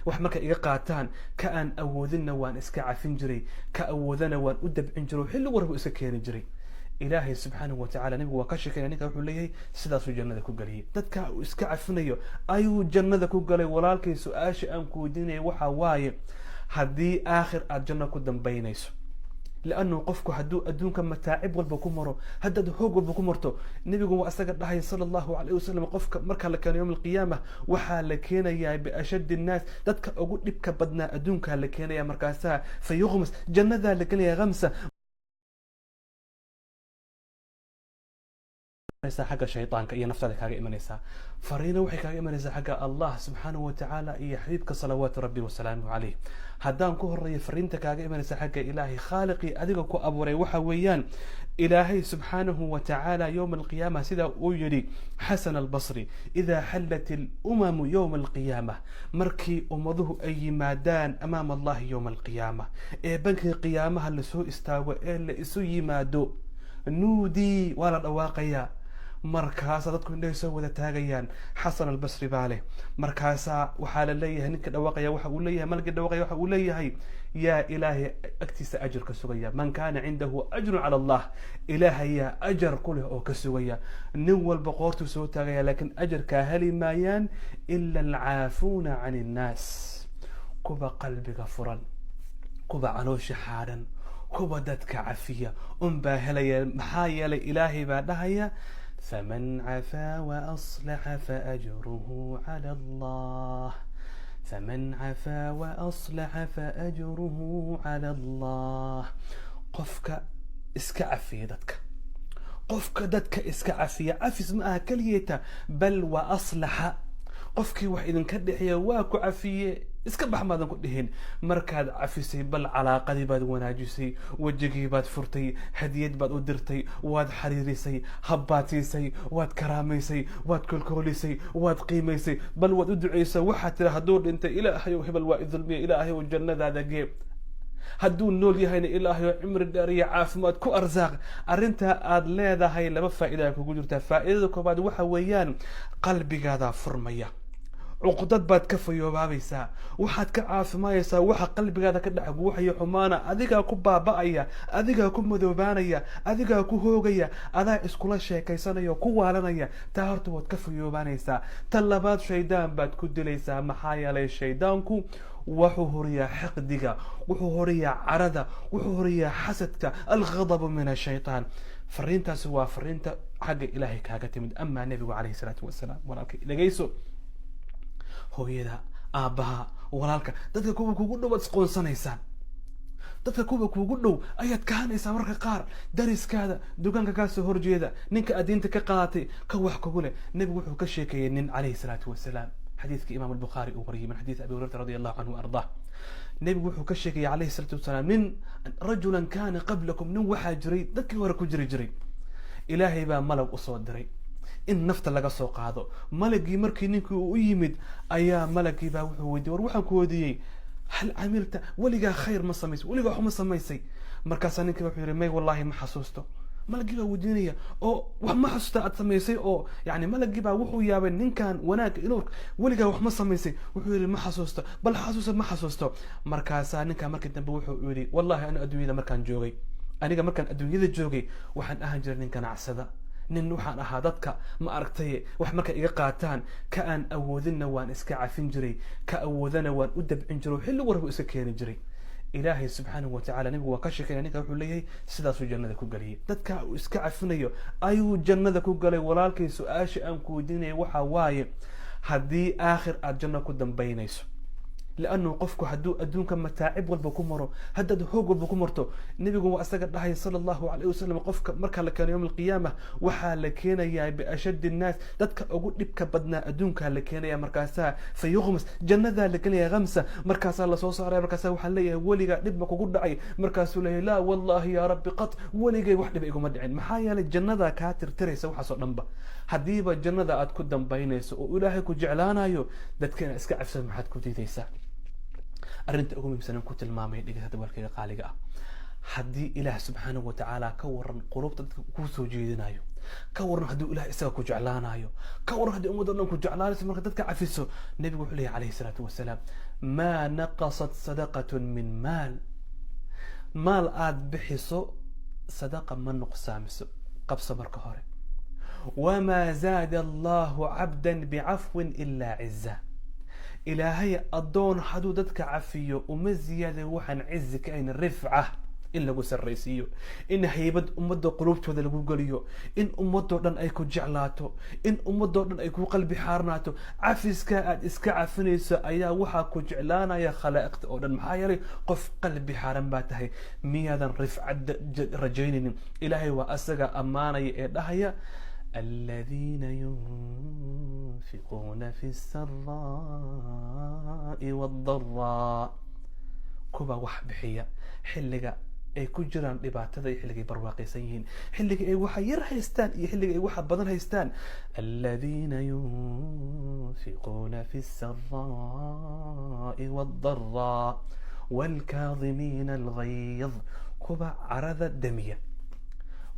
wax marka iga qaataan ka aan awoodinna waan iska cafin jiray ka awoodana waan u dabcin jiray xilli warbu iska keeni jiray ilaahay subxaanahu watacaala nabigu waa ka sheekeynaya ninka wuxuu leeyahay sidaasuu jannada ku galiyay dadka uu iska cafinayo ayuu jannada ku galay walaalkay su-aasha aan ku weydiinaya waxa waaye haddii aakhir aad janno ku dambaynayso لأنه قفك هدو أدونك متاعب والبكمرو هدد هوج والبكمرتو النبي جوا أستجد الله صلى الله عليه وسلم قفك مركا لكان يوم القيامة وحالكينا يا بأشد الناس دتك أقول لك بدنا أدونك لكينا يا مركاسا فيغمس جنة ذلك يا غمسة إنسان حق الشيطان كأي نفسك حق إيمانيسا فرينا وحي حق إيمانيسا حق الله سبحانه وتعالى إيه حبيبك صلوات ربي وسلامه عليه هدان كهرية فرينتك حق إيمانيسا حق إلهي خالقي أديك كو أبوري وحويان إلهي سبحانه وتعالى يوم القيامة سيدا أويري حسن البصري إذا حلت الأمم يوم القيامة مركي أمضه أي مادان أمام الله يوم القيامة إيه بنك القيامة اللي سوء استاوى اللي سوء يمادو نودي ولا رواقيا markaasa dadku indhahay soo wada taagayaan xasan albasri baa leh markaasa waxaa la leeyahay ninka dhawaaqaya waxa uu leeyahay malka dhawaaqaya waxa uu leeyahay yaa ilaahay agtiisa ajir ka sugaya man kaana cindahu ajrun cala allah ilaahay yaa ajar ku leh oo ka sugaya nin walba qoortuu soo taagaya laakiin ajarkaa heli maayaan ila alcaafuuna can innaas kuba qalbiga furan kuba caloosha xaadhan kuba dadka cafiya unbaa helaya maxaa yeelay ilaahay baa dhahaya فمن عفا وأصلح فأجره على الله فمن عفا وأصلح فأجره على الله قفك اسكعفي دتك قفك دتك اسكعفي عفز معها كليتا بل وأصلح قفك وحيد كدحيا واكو عفية iska bax maadan ku dhihin markaad cafisay bal calaaqadii baad wanaajisay wajigii baad furtay hadiyad baad u dirtay waad xariirisay habbaad siisay waad karaamaysay waad kolkoolisay waad qiimaysay bal waad u ducaysay waxaad tiri hadduu dhintay ilaahayow hebel waa idulmiya ilaahayow jannadaada geeb hadduu nool yahayna ilaahayow cimri dheer iyo caafimaad ku arsaaq arrintaa aad leedahay laba faa'iida kugu jirtaa faa'iidada koobaad waxa weeyaan qalbigaada furmaya عقدات باد كفيو بابيسا وحد كعافمايسا وحا قلبي هذا كدح وحي حمانا أذيكا كو بابايا أذيكا كو مذوبانيا أذيكا كو هوغيا أذا اسكولا شيكايسانيا كو والانيا تاهرتو باد كفيو بانيسا طلبات شيدان باد كدليسا محايا لي شيدانكو وحو هوريا حقدك وحو هوريا عرضة وحو هوريا حسدك الغضب من الشيطان فرينتا سوا فرينتا حق إلهي كاكتمد أما النبي عليه الصلاة والسلام ولكن لقيسو hooyada aabaha walaalka dadka kuwa kugu dhow aad isqoonsanaysaan dadka kuwa kugu dhow ayaad kahanaysaa marka qaar dariskaada dukaanka ka soo horjeeda ninka adiinta ka qaatay ka wax kugu leh nabigu wuxuu ka sheekayay nin calayhi salaatu wasalaam xadiiska imaam al-bukhari uu wariyay min xadiis abi hurairah radiyallahu anhu ardah nabigu wuxuu ka sheekayay calayhi salaatu wasalaam nin rajulan kana qablakum nin waxa jiray dadkii hore ku jiray ilaahay baa malag u soo diray in nafta laga soo qaado malagii markii ninkii uu yimid ayaa malagii baa wuxuu weydiiyay war waxaan ku weydiiyay hal amilta waliga khayr ma samaysay waliga wax ma samaysay markaas ninkii wuxuu yiri may wallahi ma xasuusto malagii baa weydiinaya oo wax ma xasuusta aad samaysay oo yani malagii baa wuxuu yaabay ninkan wanaag inuu waliga wax ma samaysay wuxuu yiri ma xasuusto bal xasuusta ma xasuusto markaas ninka markii dambe wuxuu yiri wallahi ana adduunyada markaan joogay aniga markaan adduunyada joogay waxaan ahaan jiray nin ganacsada nin waxaan ahaa dadka ma aragtay wax marka iga qaataan ka aan awoodinna waan iska cafin jiray ka awoodana waan u dabcin jiray xilli warbu iska keeni jiray ilaahay subxaanahu watacaala nabigu waa ka sheekeynaya ninka wuxuu leeyahay sidaasuu jannada ku galiyay dadka uu iska cafinayo ayuu jannada ku galay walaalkay su-aasha aan ku weydiinaya waxa waaye haddii aakhir aad janno ku dambaynayso لأنه قفك هدو أدونك متاعب والبكمرو هدد هوج والبكمرتو النبي جوا أستجد الله صلى الله عليه وسلم قفك مركا لكان يوم القيامة وحالكينا يا بأشد الناس دتك أقول لك بدنا أدونك لكينا يا مركاسا فيغمس جنة ذلك يا غمسة مركاسا الله صوص على مركاسا وحليه وليجا نبك وقول دعي مركاسو له لا والله يا رب قط وليجا واحد بيجوا مدعين محايا للجنة ذا كاتر تريس وحصل نبا حديبة الجنة ذا أتقدم بينيس وإلهي كجعلانا يو دتك إسكعف سمح حد كتيسا أرنت أقوم بسنة كنت المامي اللي كتبوا الكي قالقة حدي إله سبحانه وتعالى كورن قلوب كوسو جيدنايو ka waran hadduu ilaah isaga ku jeclaanayo, ka waran haddii ummadda dhan ku jeclaanayso marka dadka cafiso. nebigu wuxuu leeyahay calayhi salaatu wasalaam, maa naqasat sadaqatun min maal aad bixiso sadaqa ma nuqsaamiso. qabso marka hore. wamaa zaada allahu cabdan bicafwin ilaa ciza. ilaahay addoon hadduu dadka cafiyo uma ziyaada waxaan cizi ka ayn, rifca in lagu sarraysiiyo, in haybad ummadda qulubtooda lagu geliyo, in ummadoo dhan ay ku jeclaato, in ummadoo dhan ay ku qalbi xaarnaato. cafiska aad iska cafinayso ayaa waxaa ku jeclaanaya khalaa'iqta oo dhan. maxaa yeelay qof qalbi xaaran baa tahay, miyaadan rifcad rajaynaynin? ilaahay waa asaga ammaanaya ee dhahaya الذين ينفقون في السراء والضراء. كوبا وحبحية حلقة ay ku jiraan dhibaatada iyo xilligay barwaaqaysan yihiin, xilliga ay waxa yar haystaan iyo xilliga ay waxa badan haystaan. alladina yunfiquuna fi السراء والضراء والكاظمين الغيظ. kuba carada damiya,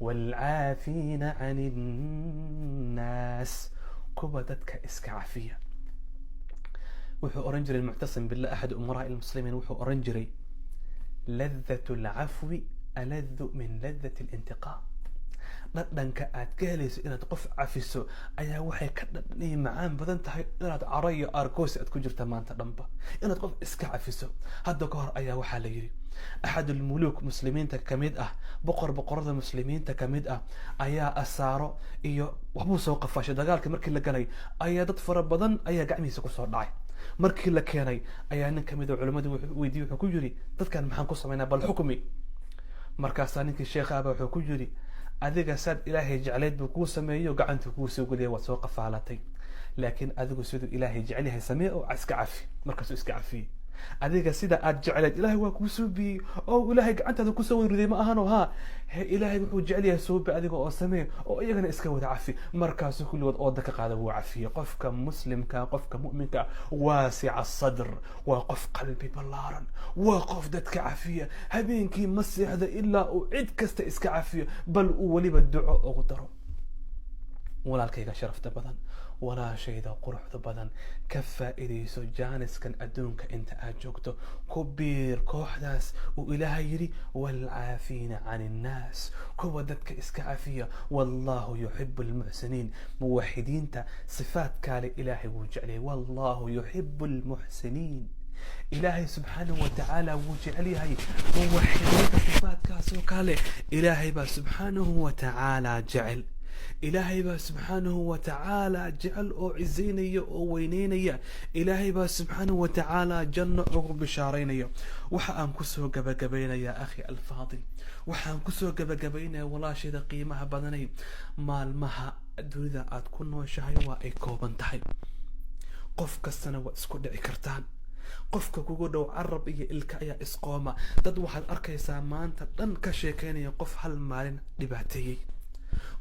والعافين عن الناس. kuba dadka iska cafiya. wuxuu oran jiray المعتصم بالله أحد أمراء المسلمين, wuxuu oran jiray لذة العفو ألذ من لذة الانتقام. dhadhanka aad ka helayso inaad qof cafiso ayaa waxay ka dhadhanay macaan badan tahay inaad carayo argoosi aad ku jirta maanta dhanba, inaad qof iska cafiso. hadda ka hor ayaa waxaa la yidhi axad ulmuluuk muslimiinta ka mid ah, boqorada muslimiinta ka mid ah, ayaa asaaro iyo waxbuu soo qafaashay. dagaalkii markii la galay ayaa dad fara badan ayaa gacmihiisa kusoo dhacay. markii la keenay ayaa nin kamid a culimadii weydiiyey, wuxuu ku yidhi dadkan maxaan ku samaynaa, bal xukmi. markaasaa ninkii sheekhaaba wuxuu ku yidhi adiga saad ilaahay jecleyd buu kuu sameeyo, gacantuu kuu soo geliya, waad soo qafaalatay. laakiin adigu siduu ilaahay jecel yahay samee oo iska cafi. markaasuu iska cafiyey. adiga sida aad jecleyd ilaahay waa kuu soo biyey oo ilaahay gacantaada kusoo weyriday ma ahano ha ilaahay wuxuu jecel yahay soo bi adiga oo samee oo iyagana iska wada cafi. markaasuu kulligood ooda ka qaada wuu cafiyey. qofka muslimka, qofka mu'minka waasica sadr, waa qof qalbi ballaaran, waa qof dadka cafiya. habeenkii ma seexda ilaa uu cid kasta iska cafiyo, bal uu weliba duco ugu daro. walaalkayga sharafta badan, walaashayda quruxda badan, ka faa'iidayso jaaniskan adduunka inta aad joogto. ku biir kooxdaas uu ilaahay yidhi waalcaafiina can innaas, kuwa dadka iska cafiya. wallahu yuxibu almuxsiniin. muwaxidiinta sifaadkaale ilaahay wuu jeclayay. wallahu yuxibu almuxsiniin. ilaahay subxaanahu watacaala wuu jecel yahay muwaxidiinta sifaadkaasoo kale. ilaahay baa subxaanahu watacaala jecel. ilaahay baa subxaanahu watacaala jecel oo cizaynaya oo weyneynaya. ilaahay baa subxaanahu watacaala janno ugu bishaaraynaya. waxa aan kusoo gabagabaynayaa akhi alfaadil, waxaan kusoo gabagabaynayaa walaashayda qiimaha badanay, maalmaha dunida aad ku nooshahay waa ay kooban tahay. qof kastana waa isku dhici kartaan. qofka kugu dhow carab iyo ilka ayaa isqooma. dad waxaad arkaysaa maanta dhan ka sheekeynaya qof hal maalin dhibaateeyey.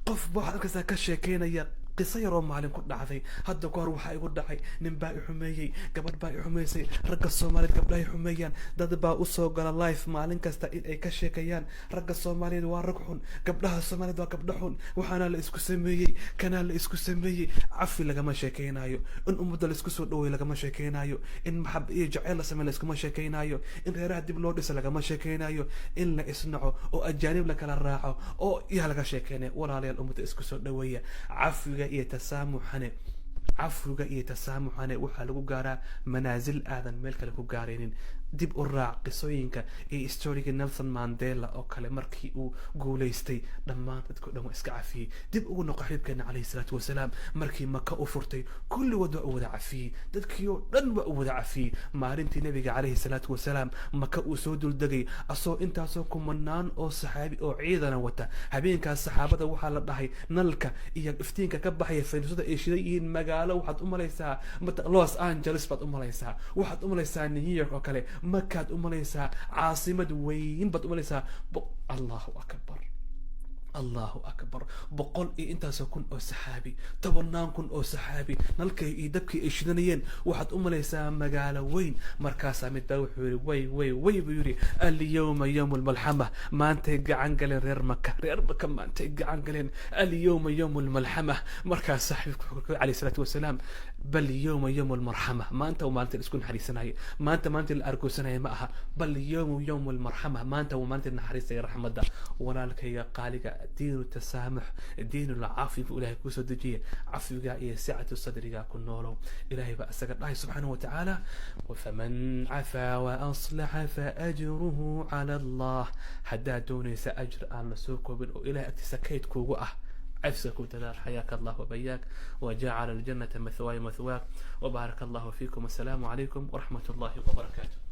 qof waxaad arkaysaa ka sheekeynaya qiso yaroo maalin ku dhacday. hadda ka hor waxaa igu dhacay, nin baa i xumeeyey, gabadh baa i xumaysay. ragga soomaaliyeed gabdhahay xumeeyaan. dad baa usoo gala life maalin kasta in ay ka sheekayaan ragga soomaaliyeed waa rag xun, gabdhaha soomaaliyeed waa gabdho xun, waxaana la isku sameeyey, kanaa la isku sameeyey. cafi lagama sheekeynayo, in ummadda la isku soo dhaweey lagama sheekeynayo, in maxab iyo jaceyl la sameey laiskuma sheekeynayo, in reeraha dib loo dhisa lagama sheekeynayo, in la isnaco oo ajaanib la kala raaco oo yaa laga sheekeynaya. walaalayaal ummadda isku soo dhaweeya. cafiga iyo tasaamuxane, cafwiga iyo tasaamuxane waxaa lagu gaaraa manaasil aadan meel kale ku gaaraynin. dib u raac qisooyinka iyo historiga Nelson Mandela oo kale markii uu guuleystay dhammaan dadku dhan waa iska cafiyey. dib ugu noqo xibkeena calayhi salaatu wasalaam markii maka u furtay kulligood waa u wada cafiyey. dadkii oo dhan waa u wada cafiyey. maalintii nabiga calayhi salaatu wasalaam maka uu soo duldegay asoo intaasoo kumanaan oo saxaabi oo ciidana wata. habeenkaas saxaabada waxaa la dhahay nalka iyo iftiinka ka baxaya faynuusada ay shidan yihiin magaalo waxaad u malaysaa Los Angeles baad u malaysaa, waxaad u malaysaa New York oo kale, makaad u malaysaa caasimad weyn baad u malaysaa. allahu akbar, الله أكبر بقول أنت سكون أو سحابي تبنان كن أو سحابي نلقي يدبكي إيشدنيين واحد ليس مقالة وين مركاسة متدوح وي بيوري اليوم يوم الملحمة ما أنت عنقلين رير مكة ما أنت عنقلين اليوم يوم الملحمة مركز صاحبك عليه الصلاة والسلام بل يوم المرحمة ما أنت تسكن حريصنا ما أنت الأرجوسنا معها بل يوم المرحمة ما أنت النحريس يا رحمة الله ولا لك يا قالق دين التسامح دين العافية إلهي كوسو دجية عفوك إيه سعة الصدر كن نولو إلهي بأسك الله سبحانه وتعالى وفمن عفا وأصلح فأجره على الله حدا دوني سأجر أن سوق إلهي أتسكيت كوغوة عفسك وتدار حياك الله وبياك وجعل الجنة مثواي مثواك وبارك الله فيكم والسلام عليكم ورحمة الله وبركاته.